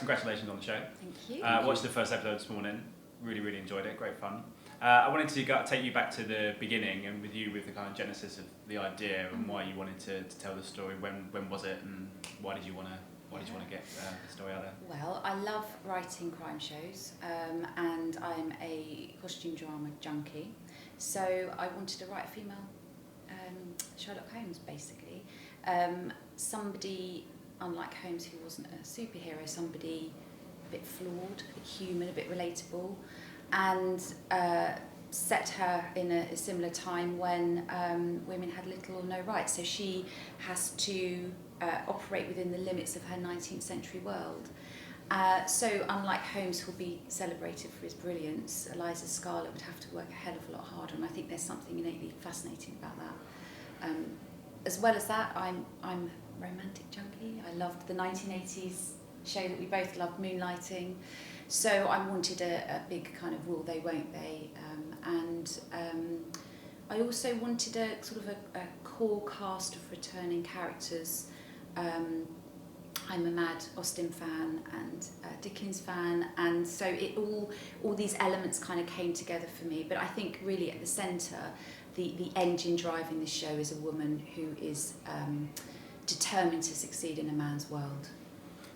congratulations on the show. Thank you. Watched the first episode this morning. Really enjoyed it. Great fun. I wanted to take you back to the beginning and with the kind of genesis of the idea and why you wanted to tell the story. When was it, and why did you want to get the story out there? Well, I love writing crime shows, and I'm a costume drama junkie. So I wanted to write a female Sherlock Holmes, basically. Somebody, unlike Holmes, who wasn't a superhero, somebody a bit flawed, a bit human, a bit relatable, and set her in a similar time when women had little or no rights. So she has to operate within the limits of her 19th century world. So unlike Holmes, who'll be celebrated for his brilliance, Eliza Scarlet would have to work a hell of a lot harder, and I think there's something innately fascinating about that. As well as that, I'm a romantic junkie. I loved the 1980s show that we both loved, Moonlighting. So I wanted a big kind of will they, won't they, and I also wanted a sort of a core cast of returning characters. I'm a mad Austen fan and Dickens fan, and so all these elements kind of came together for me. But I think really at the centre, the engine driving this show is a woman who is determined to succeed in a man's world.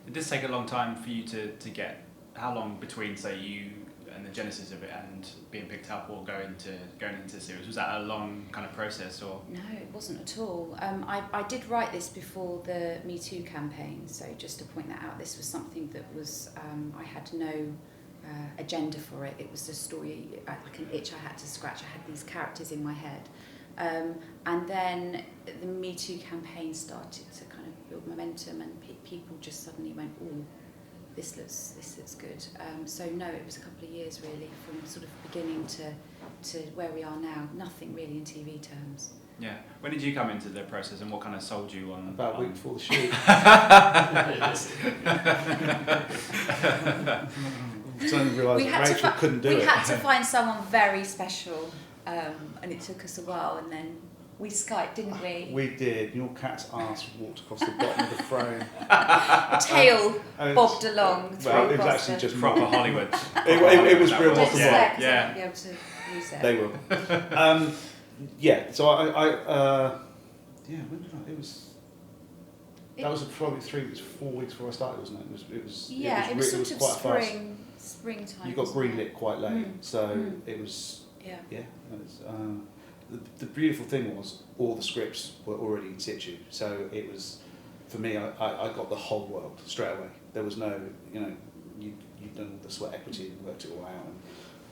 It does take a long time for you to get. How long between, say, you and the genesis of it and being picked up or going into the series? Was that a long kind of process, or? No, it wasn't at all. I did write this before the Me Too campaign, so just to point that out, this was something that was, I had no agenda for it. It was a story, like an itch I had to scratch. I had these characters in my head. And then the Me Too campaign started to kind of build momentum, and people just suddenly went, "Oh, this looks good." So no, it was a couple of years really, from sort of beginning to where we are now. Nothing really in TV terms. Yeah. When did you come into the process, and what kind of sold you on? About a week before the shoot. Suddenly realised that Rachel couldn't do it. We had to find someone very special, and it took us a while, and then we Skyped, didn't we? We did. Your cat's arse walked across the bottom of the frame. Tail bobbed along. Well, it was actually just proper Hollywood. It was real rock and roll. Yeah. Be able to use it. They will. Yeah. So when did I? It was. That was probably 4 weeks before I started, wasn't it? It was. Yeah, it was sort of quite springtime. You got greenlit quite late, so it was. Yeah. Yeah. It was, the beautiful thing was all the scripts were already in situ, so it was, for me, I got the whole world straight away. There was no, you'd done all the sweat equity and worked it all out, and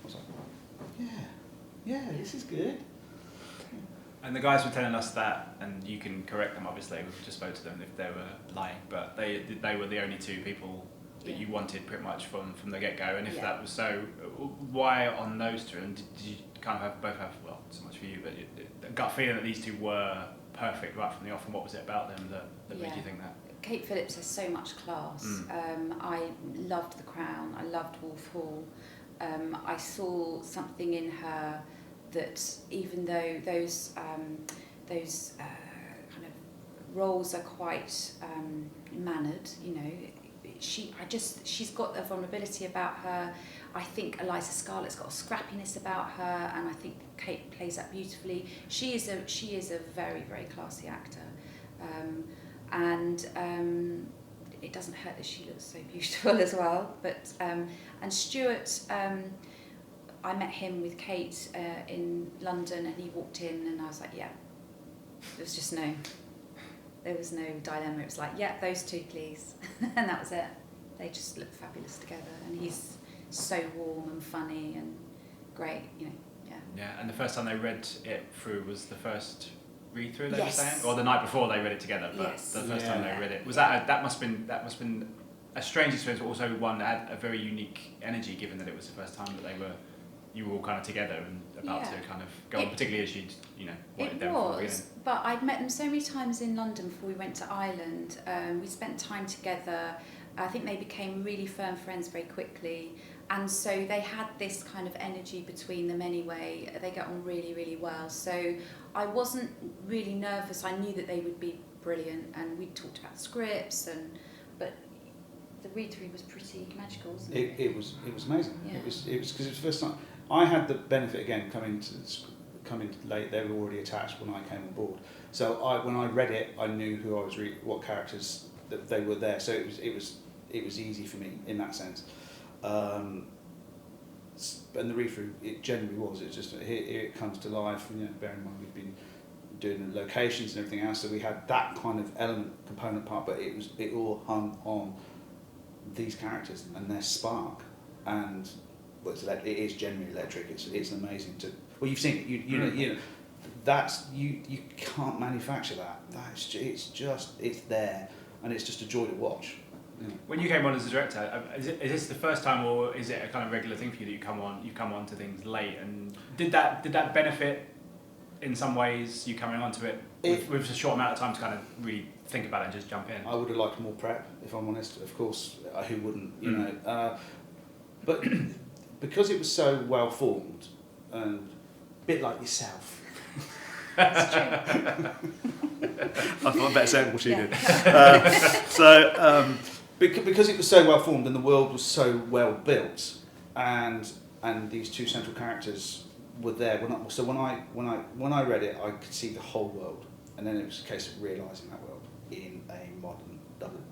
I was like, yeah, this is good. And the guys were telling us that, and you can correct them obviously, we just spoke to them if they were lying, but they were the only two people that you wanted pretty much from the get-go, and if that was so, why on those two, and did you kind of both have, well, not so much for you, but a gut feeling that these two were perfect right from the off, and what was it about them that made you think that? Kate Phillips has so much class. I loved The Crown, I loved Wolf Hall. I saw something in her that even though those kind of roles are quite mannered, she's got a vulnerability about her. I think Eliza Scarlet's got a scrappiness about her, and I think Kate plays that beautifully. She is a very, very classy actor, and it doesn't hurt that she looks so beautiful as well. But and Stuart, I met him with Kate in London, and he walked in, and I was like, yeah. There was no dilemma. It was like, yeah, those two, please, and that was it. They just look fabulous together, and he's so warm and funny and great, Yeah. Yeah, and the first time they read it through was the first read through. They Yes. were saying, or the night before they read it together. But Yes. the first time they read it was that must have been a strange experience, but also one that had a very unique energy, given that it was the first time that you were all kind of together and about to kind of go on, particularly as you'd wanted them from the beginning. But I'd met them so many times in London before we went to Ireland. We spent time together. I think they became really firm friends very quickly, and so they had this kind of energy between them anyway. They get on really, really well. So I wasn't really nervous. I knew that they would be brilliant, and we talked about scripts, but the read-through was pretty magical, wasn't it? It was amazing. Yeah. It was because it was the first time I had the benefit again coming late. They were already attached when I came on board. So when I read it, I knew who I was what characters that they were there. So it was easy for me in that sense. And the read-through, it generally was. It's just here it comes to life. And, bear in mind we've been doing the locations and everything else, so we had that kind of component part, but it all hung on these characters and their spark, and it is genuinely electric. It's amazing to. Well, you've seen it. You know that's you can't manufacture that. It's there, and it's just a joy to watch. When you came on as a director, is this the first time, or is it a kind of regular thing for you that you come on to things late? And did that benefit in some ways, you coming onto it with a short amount of time to kind of really think about it and just jump in? I would have liked more prep, if I'm honest. Of course, who wouldn't? You know, but because it was so well formed, and a bit like yourself. That's true. I thought better saying what she did. Because it was so well formed and the world was so well built, and these two central characters were there. When I read it, I could see the whole world, and then it was a case of realising that world in a modern Dublin.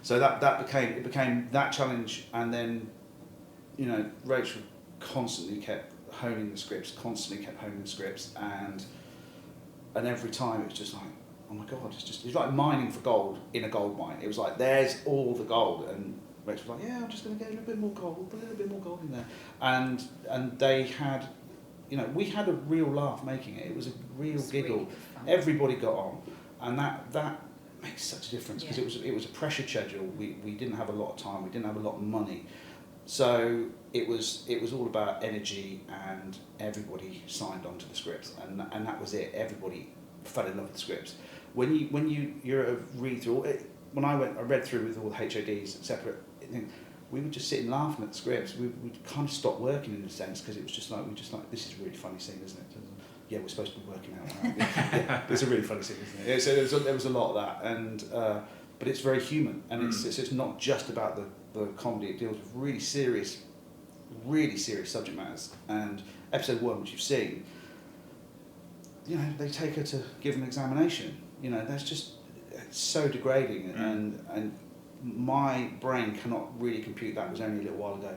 So that became that challenge, and then Rachel constantly kept honing the scripts, and every time it was just like, oh my God, it's like mining for gold in a gold mine. It was like, there's all the gold, and Rachel was like, yeah, I'm just going to get a little bit more gold in there, and they had. We had a real laugh making it. It was a real giggle. Really everybody got on, and that makes such a difference because it was a pressure schedule. We didn't have a lot of time. We didn't have a lot of money, so it was all about energy, and everybody signed on to the scripts, and that was it. Everybody fell in love with the scripts. When you're a read through. When I read through with all the HODs separate. We would just sit and laughing at the scripts. We'd kind of stop working in a sense because it was just like this is a really funny scene, isn't it? Yeah, we're supposed to be working out. Yeah, it's a really funny scene, isn't it? So there was a lot of that, and but it's very human, and it's not just about the comedy. It deals with really serious subject matters. And episode 1, which you've seen, they take her to give an examination. That's just so degrading, and my brain cannot really compute that. It was only a little while ago.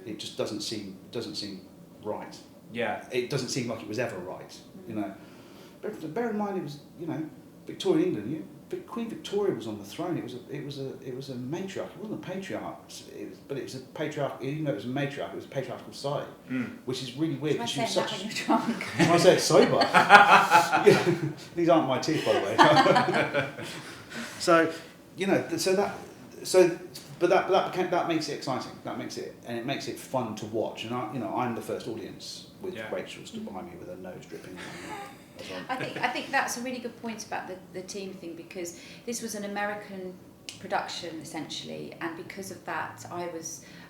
It just doesn't seem right. Yeah. It doesn't seem like it was ever right. But bear in mind, it was Victorian England. Queen Victoria was on the throne. It was a matriarch. It wasn't a patriarch. But it was a patriarch. Even though it was a matriarch, it was a patriarchal society, which is really weird. Try saying that when you're drunk. When I say it sober. These aren't my teeth, by the way. So. But that makes it exciting. That makes it fun to watch. And I'm the first audience with Rachel stood behind me with her nose dripping. I think that's a really good point about the team thing, because this was an American production essentially, and because of that, I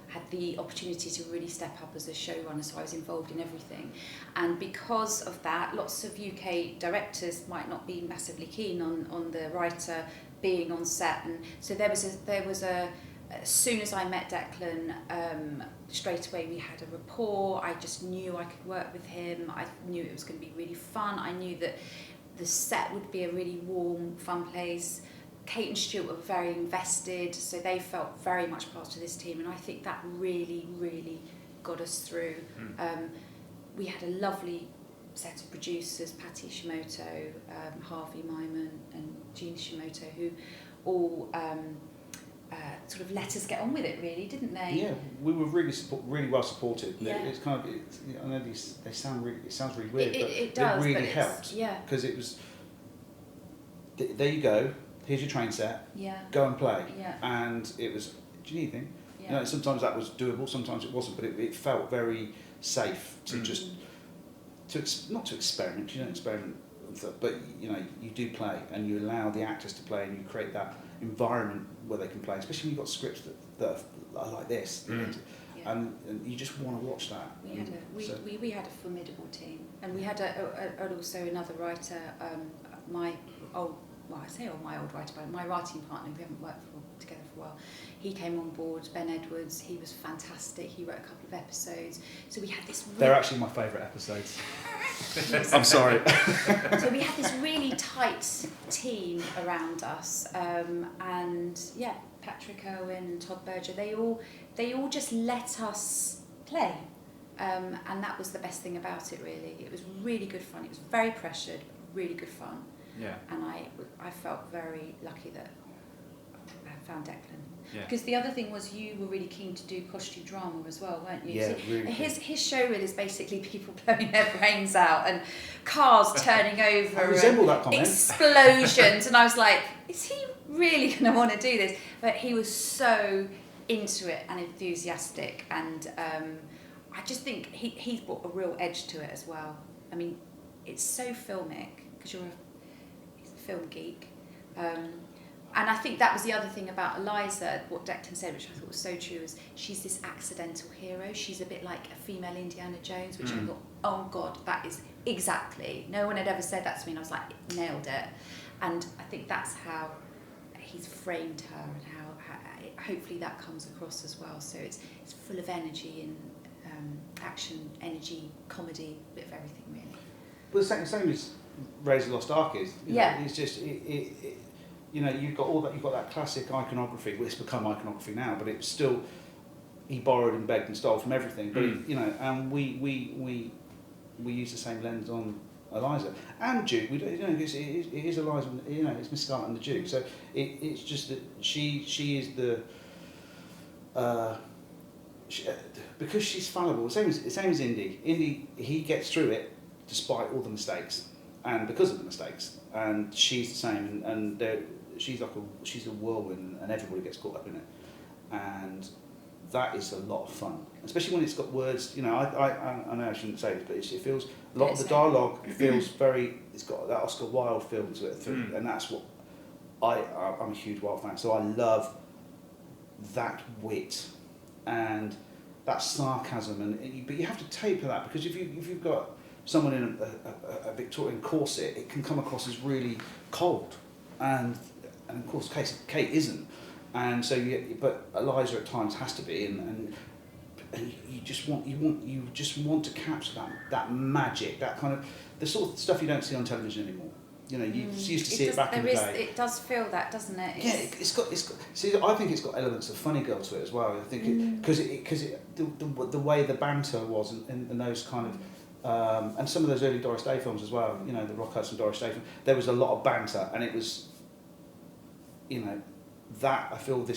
had the opportunity to really step up as a showrunner, so I was involved in everything. And because of that, lots of UK directors might not be massively keen on the writer being on set, and so there was a as soon as I met Declan, straight away we had a rapport. I just knew I could work with him. I knew it was going to be really fun. I knew that the set would be a really warm, fun place. Kate and Stuart were very invested, so they felt very much part of this team, and I think that really, really got us through. We had a lovely set of producers, Patty Shimoto, Harvey Myman and Jean Shimoto, who all sort of let us get on with it, really, didn't they? Yeah, we were really well supported. Yeah. It's kind of, I know it sounds really weird, but it does, really but helped. Yeah. Because it was, there you go, here's your train set, Yeah. go and play. Yeah. And it was, do you need anything? Yeah. Sometimes that was doable, sometimes it wasn't, but it felt very safe to just, not to experiment, you don't experiment, but you do play, and you allow the actors to play, and you create that environment where they can play, especially when you've got scripts that are like this, and you just want to watch that. We had a formidable team, and we had also another writer, my old writer, but my writing partner, we haven't worked together for for a while. He came on board, Ben Edwards, he was fantastic, he wrote a couple of episodes. So we had this... They're actually my favourite episodes. I'm sorry. So we had this really tight team around us, and yeah, Patrick Owen, Todd Berger, they all just let us play. And that was the best thing about it, really. It was really good fun. It was very pressured, but really good fun. Yeah. And I felt very lucky that I found Declan. Yeah. Because the other thing was you were really keen to do costume drama as well, weren't you? Yeah, So really. His show reel is basically people blowing their brains out and cars turning over. I resemble that comment. Explosions. And I was like, is he really going to want to do this? But he was so into it and enthusiastic, and I just think he's brought a real edge to it as well. I mean, it's so filmic, because he's a film geek. And I think that was the other thing about Eliza, what Declan said, which I thought was so true, is she's this accidental hero. She's a bit like a female Indiana Jones, which I thought, oh God, that is exactly. No one had ever said that to me, and I was like, nailed it. And I think that's how he's framed her, and how hopefully that comes across as well. So it's full of energy and action, energy, comedy, a bit of everything, really. Well, the same as Raise the Lost Ark is. Yeah. It's just, you know, you've got that classic iconography. Well, it's become iconography now, but it's still, he borrowed and begged and stole from everything. But you know, and we use the same lens on Eliza and Duke. We don't, you know, it is Eliza. You know, it's Miss Scarlet and the Duke. So it's just that she is the. Because she's fallible, same as Indy. Indy, he gets through it despite all the mistakes and because of the mistakes, and she's the same. And she's a whirlwind, and everybody gets caught up in it, and that is a lot of fun, especially when it's got words. You know, I know I shouldn't say this, but it feels a lot of the dialogue feels very. It's got that Oscar Wilde feel to it, and that's what I'm a huge Wilde fan. So I love that wit and that sarcasm, but you have to taper that, because if you've got someone in a Victorian corset, it can come across as really cold, and of course Kate isn't, and so but Eliza at times has to be, and you just want to capture that magic, that kind of the sort of stuff you don't see on television anymore. You know, you used to see it back in the day. It does feel that, doesn't it? It's got. See, I think it's got elements of Funny Girl to it as well. I think because the way the banter was in those kind of and some of those early Doris Day films as well. You know, the Rock Hudson, Doris Day film. There was a lot of banter, and it was, you know, that I feel that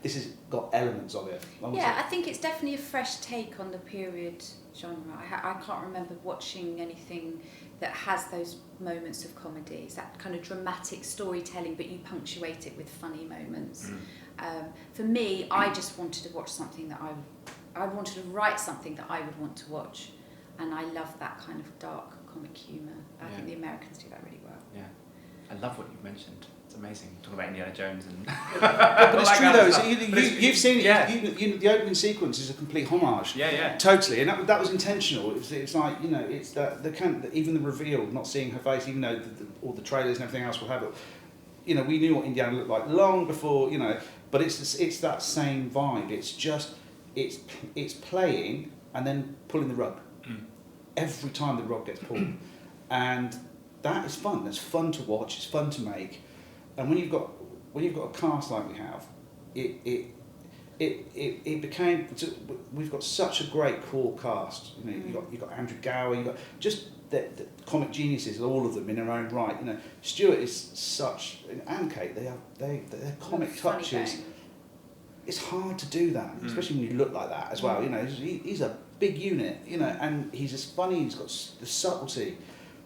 this has got elements of it. I think it's definitely a fresh take on the period genre. I can't remember watching anything that has those moments of comedy. It's that kind of dramatic storytelling, but you punctuate it with funny moments. For me, I just wanted to watch something that I wanted to write something that I would want to watch, and I love that kind of dark comic humour. I think the Americans do that really well. Yeah, I love what you mentioned. It's amazing. Talk about Indiana Jones and. But it's true though. You've seen it. You, the opening sequence is a complete homage. Yeah. Totally, and that was intentional. It's like, you know, it's that even the reveal, not seeing her face, even though all the trailers and everything else will have it. You know, we knew what Indiana looked like long before. You know, but it's that same vibe. It's just it's playing and then pulling the rug every time the rug gets pulled, and that is fun. It's fun to watch. It's fun to make. And when you've got a cast like we have, it became. We've got such a great core cast. You know, you've got Andrew Gower. You've got just the comic geniuses, all of them in their own right. You know, Stuart is such, and Kate. They're comic touches. It's hard to do that, especially when you look like that as well. You know, he's a big unit. You know, and he's as funny. He's got the subtlety,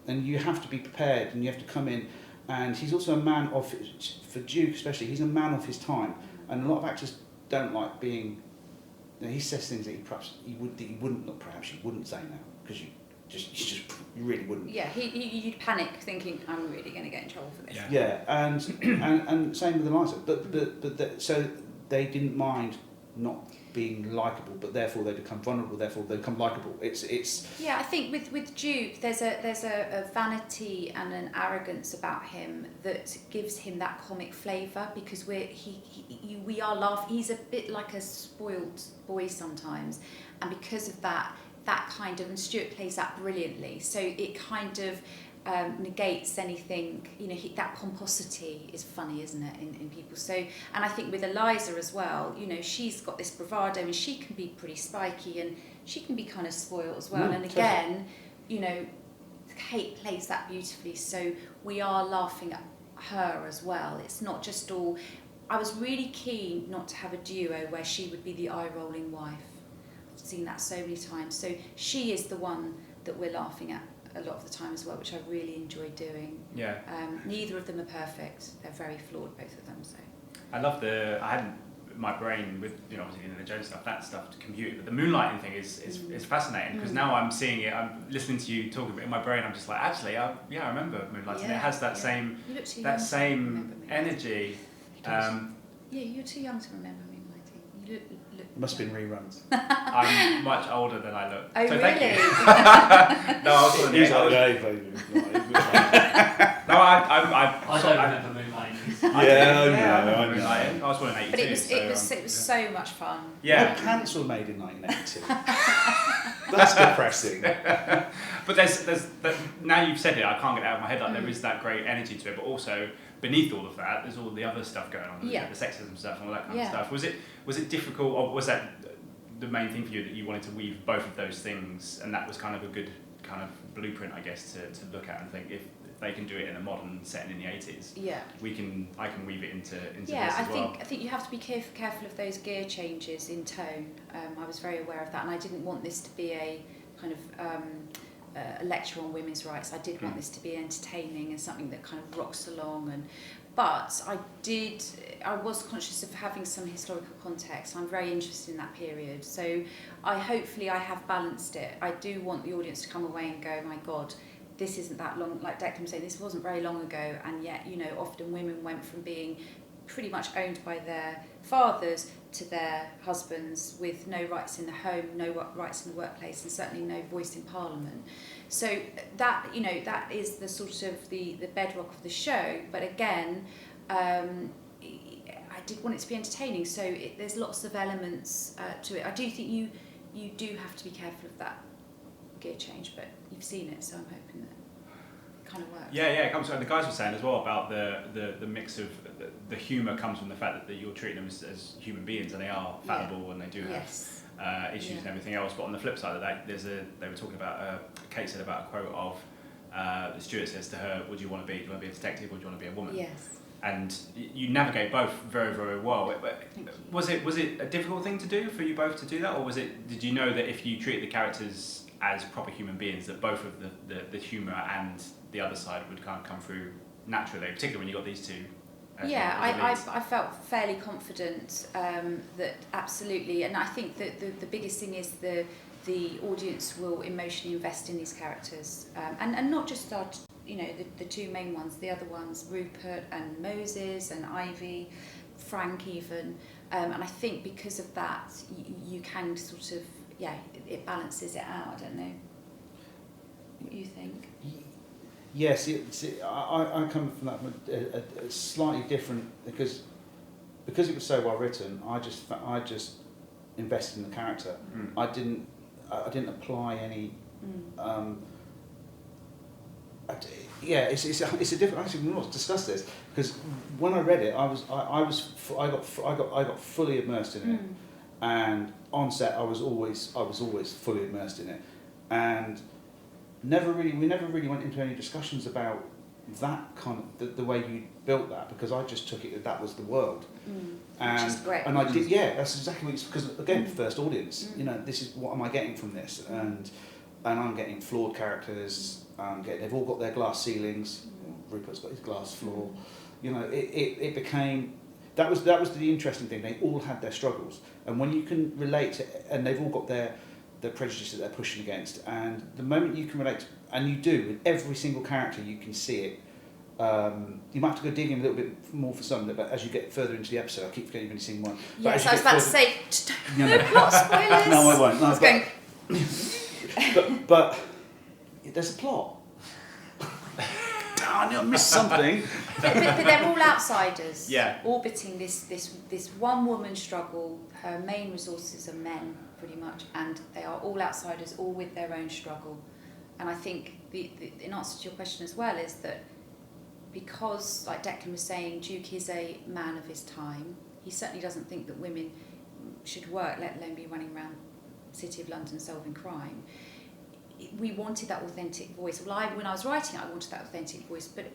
and you have to be prepared, and you have to come in. And he's also a man of, for Duke especially, he's a man of his time. And a lot of actors don't like being, you know, he says things that you wouldn't say now, because you really wouldn't. Yeah, you'd panic thinking, I'm really going to get in trouble for this. Yeah, and same with Eliza. So they didn't mind not being likeable, but therefore they become vulnerable, therefore they become likeable. It's Yeah, I think with Duke, there's a vanity and an arrogance about him that gives him that comic flavour, because we are laughing. He's a bit like a spoilt boy sometimes, and because of that kind of, and Stuart plays that brilliantly. So it kind of negates anything, that pomposity is funny, isn't it, in people. So, and I think with Eliza as well, she's got this bravado, and she can be pretty spiky, and she can be kind of spoiled as well. And again, Kate plays that beautifully, so we are laughing at her as well. It's not just all. I was really keen not to have a duo where she would be the eye-rolling wife. I've seen that so many times. So she is the one that we're laughing at a lot of the time as well, which I really enjoy doing. Yeah. Neither of them are perfect. They're very flawed, both of them. So I love I hadn't my brain with obviously the Jones stuff, that stuff to compute, but the moonlighting thing is fascinating, because now I'm seeing it. I'm listening to you talk about it in my brain. I'm just like, actually, I remember Moonlighting. It has that same energy. Yeah, you're too young to remember Moonlighting. You look must have been reruns. I'm much older than I look. Oh, so really? Thank you. No, I was one of the He's eight. like, No, I don't remember Moonlighting. I know. Moonlighting. I was born in '82. But it was so much fun. Yeah. Well, Pants were made in 1982. That's depressing. But there's now you've said it, I can't get it out of my head. Like there is that great energy to it, but also beneath all of that, there's all the other stuff going on. The sexism stuff and all that kind of stuff. Was it difficult, or was that the main thing for you, that you wanted to weave both of those things, and that was kind of a good kind of blueprint, I guess, to look at and think, if they can do it in a modern setting in the 80s, I can weave it into this as well. I think you have to be careful of those gear changes in tone. I was very aware of that, and I didn't want this to be a kind of a lecture on women's rights. I did want this to be entertaining and something that kind of rocks along. But I was conscious of having some historical context. I'm very interested in that period, so hopefully I have balanced it. I do want the audience to come away and go, my God, this isn't that long. Like Declan was saying, this wasn't very long ago, and yet often women went from being pretty much owned by their fathers to their husbands, with no rights in the home, no rights in the workplace, and certainly no voice in Parliament. So that is the sort of the bedrock of the show. But again, I did want it to be entertaining, so there's lots of elements to it. I do think you do have to be careful of that gear change, but you've seen it, so I'm hoping that it kind of works. Yeah, it comes. The guys were saying as well about the mix of the humour comes from the fact that you're treating them as human beings, and they are fallible, and they do have issues and everything else. But on the flip side of that, they were talking about Kate said about a quote of Stuart says to her, "What do you want to be? Do you want to be a detective, or do you want to be a woman?" Yes. And you navigate both very, very well. Was it a difficult thing to do for you both to do that, or did you know that if you treated the characters as proper human beings, that both of the humour and the other side would kind of come through naturally, particularly when you got these two? I felt fairly confident that absolutely, and I think that the biggest thing is the audience will emotionally invest in these characters, and not just the two main ones, the other ones, Rupert and Moses and Ivy, Frank even, and I think because of that you can sort of it balances it out. I don't know what you think. Yes, I come from that a slightly different, because it was so well written. I just invested in the character. I didn't apply any. It's a different. Actually, we must discuss this, because when I read it, I got fully immersed in it, and on set I was always fully immersed in it, and we never really went into any discussions about that kind of the way you built that, because I just took it that was the world, which is great. And I did, that's exactly what it's, because again, first audience, this is what am I getting from this, and I'm getting flawed characters. They've all got their glass ceilings. Rupert's got his glass floor. It became that was the interesting thing. They all had their struggles, and when you can relate to, and they've all got their prejudices that they're pushing against, and the moment you can relate to, and you do, with every single character you can see it, You might have to go digging a little bit more for some of it, but as you get further into the episode, I keep forgetting you've only seen one. Yes, I was about to say, no plot spoilers. No, I won't. No, I was going... but there's a plot. I missed something. but they're all outsiders. Yeah. Orbiting this one woman struggle. Her main resources are men, pretty much, and they are all outsiders, all with their own struggle. And I think in answer to your question as well is that because, like Declan was saying, Duke is a man of his time. He certainly doesn't think that women should work, let alone be running around the City of London solving crime. We wanted that authentic voice. Well, when I was writing, I wanted that authentic voice, but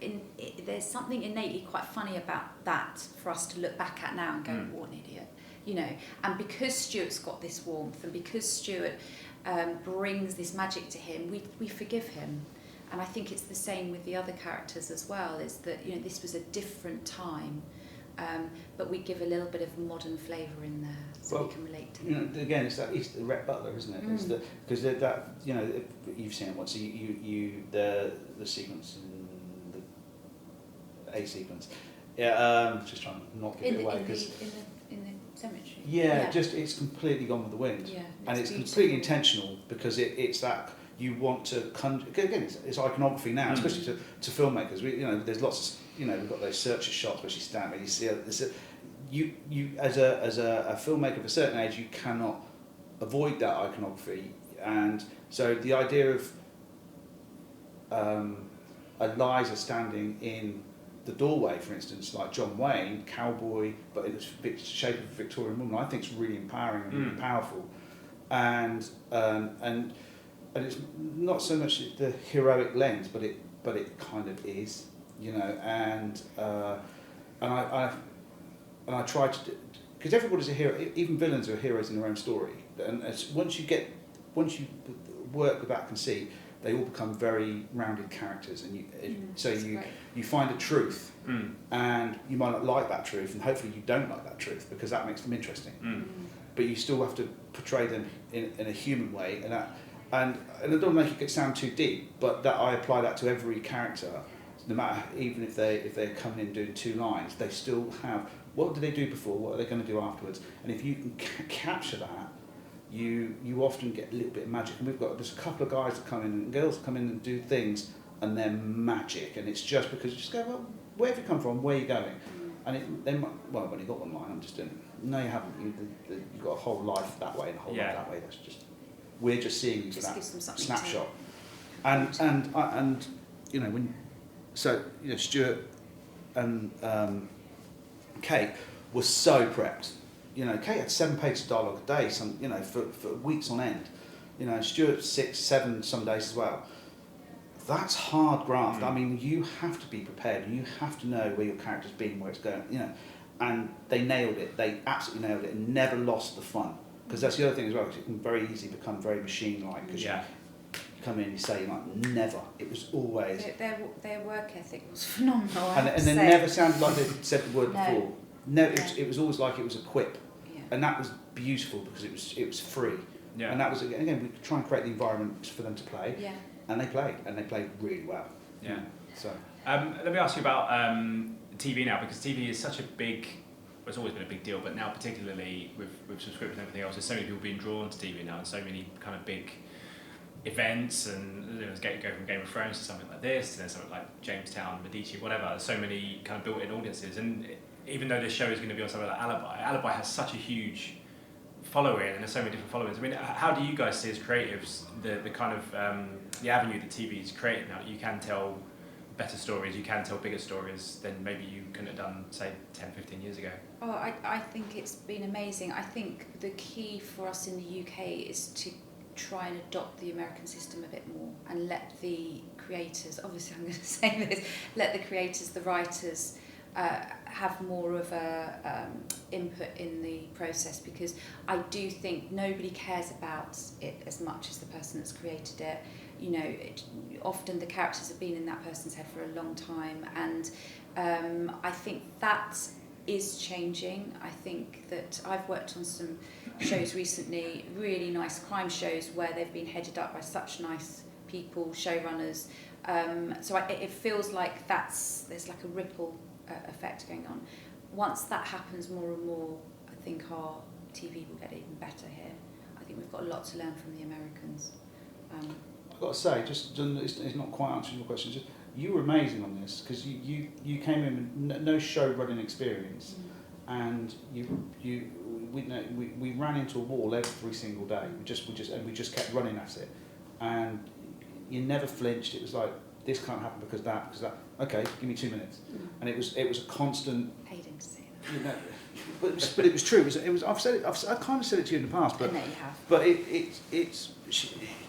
there's something innately quite funny about that for us to look back at now and go, what an idiot, you know. And because Stuart's got this warmth, and because Stuart brings this magic to him, we forgive him. And I think it's the same with the other characters as well, is that, you know, this was a different time, but we give a little bit of modern flavour in there, so we can relate to them. You know, again, it's the Rhett Butler, isn't it? It's because that, you know, you've seen it once. So the sequence in the A sequence. Yeah, just trying to not give it away because in the cemetery. Yeah, just it's completely gone with the wind, and it's completely intentional because it's that. You want to conjure, again, it's iconography now, especially to filmmakers. There's lots of, we've got those searcher shots where she's standing. You see, you as a filmmaker of a certain age, you cannot avoid that iconography. And so the idea of Eliza standing in the doorway, for instance, like John Wayne, cowboy, but in the shape of a Victorian woman, I think is really empowering and really powerful. And it's not so much the heroic lens, but it kind of is, and I try to, because everybody's a hero, even villains are heroes in their own story, and once you work with that conceit, they all become very rounded characters, and you find a truth, and you might not like that truth, and hopefully you don't like that truth because that makes them interesting, but you still have to portray them in a human way, and I don't make it sound too deep, but that I apply that to every character, no matter, even if they're coming in doing 2 lines, they still have, what did they do before, what are they going to do afterwards, and if you can capture that, you often get a little bit of magic. And there's a couple of guys that come in and girls that come in and do things, and they're magic, and it's just because you just go, well, where have you come from, where are you going? And they might, well, I've only got 1 line, I'm just doing it. No, you haven't. You've got a whole life that way and a whole life that way. That's just, we're just seeing into that snapshot. And Stuart and Kate were so prepped. Kate had 7 pages of dialogue a day, for weeks on end. Stuart 6, 7 some days as well. That's hard graft. I mean, you have to be prepared. You have to know where your character's been, where it's going. And they nailed it. They absolutely nailed it, and never lost the fun. Because that's the other thing as well. Because it can very easily become very machine-like. Because you come in, you say, never. It was always. Their work ethic was phenomenal. And they never sounded like they'd said the word before. No, it was always like it was a quip. And that was beautiful because it was free. Yeah. And that was, again, we try and create the environment for them to play. Yeah. And they played really well. Yeah. So. Let me ask you about TV now, because TV is such a big, it's always been a big deal, but now particularly with subscription and everything else, there's so many people being drawn to TV now, and so many kind of big events, and go from Game of Thrones to something like this, and then something like Jamestown, Medici, whatever. There's so many kind of built-in audiences, and even though this show is going to be on something like Alibi has such a huge following, and there's so many different followers. I mean, how do you guys see as creatives the kind of the avenue that TV is creating now? You can tell better stories, you can tell bigger stories than maybe you could have done, say, 10, 15 years ago. Oh, I think it's been amazing. I think the key for us in the UK is to try and adopt the American system a bit more, and let the creators, obviously I'm going to say this, let the creators, the writers, have more of a input in the process, because I do think nobody cares about it as much as the person that's created it. Often the characters have been in that person's head for a long time, and I think that is changing. I think that I've worked on some shows recently, really nice crime shows, where they've been headed up by such nice people, showrunners. So it feels like there's like a ripple effect going on. Once that happens more and more, I think our TV will get even better here. I think we've got a lot to learn from the Americans. I've got to say, it's not quite answering your question. Just, you were amazing on this because you came in with no show running experience, and we ran into a wall every single day. We just kept running at it, and you never flinched. It was like, this can't happen because that. Okay, give me 2 minutes, and it was a constant. Hating to say that. You know, but it was true. It was. I've kind of said it to you in the past, but I know you have. But it's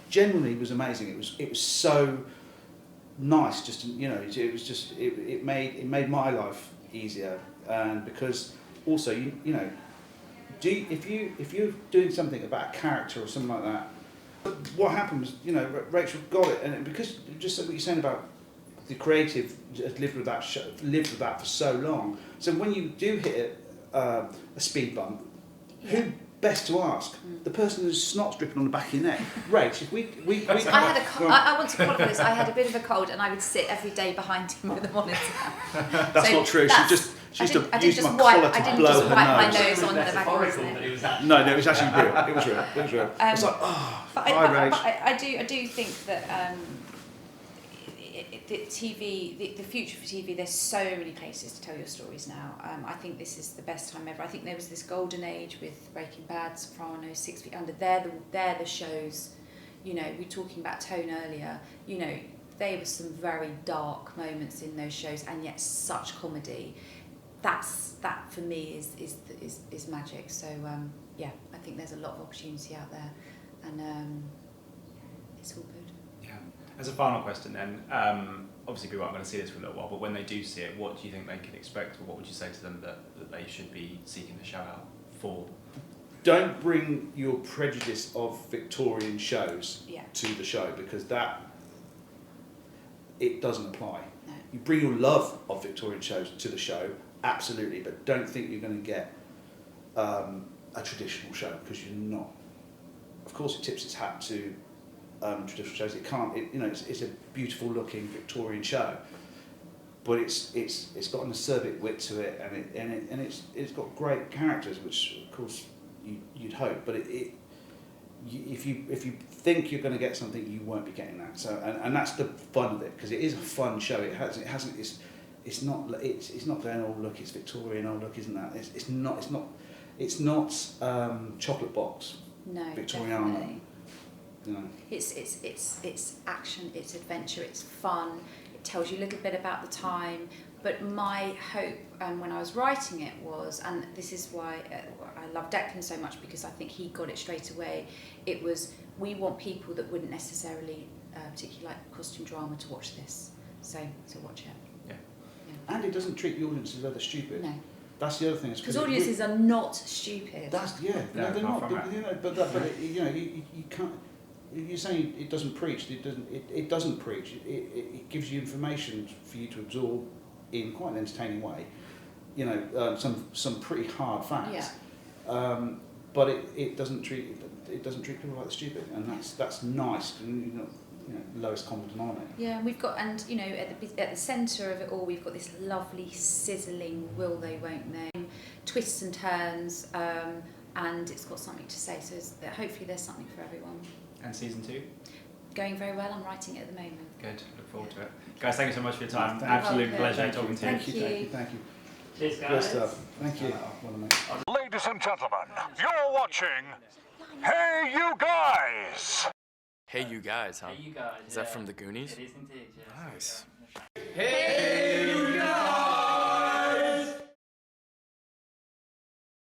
generally was amazing. It was so nice. Just it made my life easier, and because also you know, if you're doing something about a character or something like that, what happened was, you know, Rachel got it, and because just what you're saying about the creative has lived with that for so long. So when you do hit a speed bump, who best to ask? The person whose snot's dripping on the back of your neck. Rach, if we I want to qualify this. I had a bit of a cold, and I would sit every day behind him with a monitor. That's not true. She used to use my collar to blow her nose. I didn't just wipe my nose on the back of his neck. No, it was actually real. It was real. It's like, but Rach. I do think that the TV, the future for TV, there's so many places to tell your stories now. I think this is the best time ever. I think there was this golden age with Breaking Bad, Sopranos, 6 Feet Under. They're the shows. You know, we were talking about tone earlier. You know, there were some very dark moments in those shows, and yet such comedy. That for me is magic. So yeah, I think there's a lot of opportunity out there, and it's all good. As a final question then, obviously people aren't going to see this for a little while, but when they do see it, what do you think they can expect, or what would you say to them that they should be seeking the show out for? Don't bring your prejudice of Victorian shows to the show, because it doesn't apply. No. You bring your love of Victorian shows to the show, absolutely, but don't think you're going to get a traditional show, because you're not. Of course it tips its hat to traditional shows. It's a beautiful looking Victorian show, but it's got an acerbic wit to it, and it's got great characters, which of course you'd hope. But if you think you're going to get something, you won't be getting that. So and that's the fun of it, because it is a fun show. It's not going, oh look, it's Victorian, oh look, isn't that? It's not chocolate box. No, Victoriana. definitely. No. It's action, it's adventure, it's fun. It tells you a little bit about the time. But my hope, when I was writing it, was, and this is why I love Declan so much, because I think he got it straight away. It was, we want people that wouldn't necessarily particularly like costume drama to watch this. So watch it. Yeah. And it doesn't treat the audience as though stupid. No. That's the other thing. Because audiences are not stupid. No, they're not. You can't. You're saying it doesn't preach. It doesn't preach. It gives you information for you to absorb in quite an entertaining way. You know, some pretty hard facts. Yeah. But it doesn't treat people like the stupid, and that's nice. Lowest common denominator. Yeah, and we've got, and you know, at the centre of it all, we've got this lovely sizzling will they, won't they, twists and turns, and it's got something to say. So hopefully there's something for everyone. And season 2? Going very well. I'm writing it at the moment. Good. Look forward to it. Guys, thank you so much for your time. Thank Absolute pleasure talking to you. Thank you. Cheers, guys. Good stuff. Thank you. Ladies and gentlemen, you're watching Hey You Guys! Hey You Guys, huh? Hey, you guys. Is that from the Goonies? It is indeed, yeah. Nice. Hey You Guys!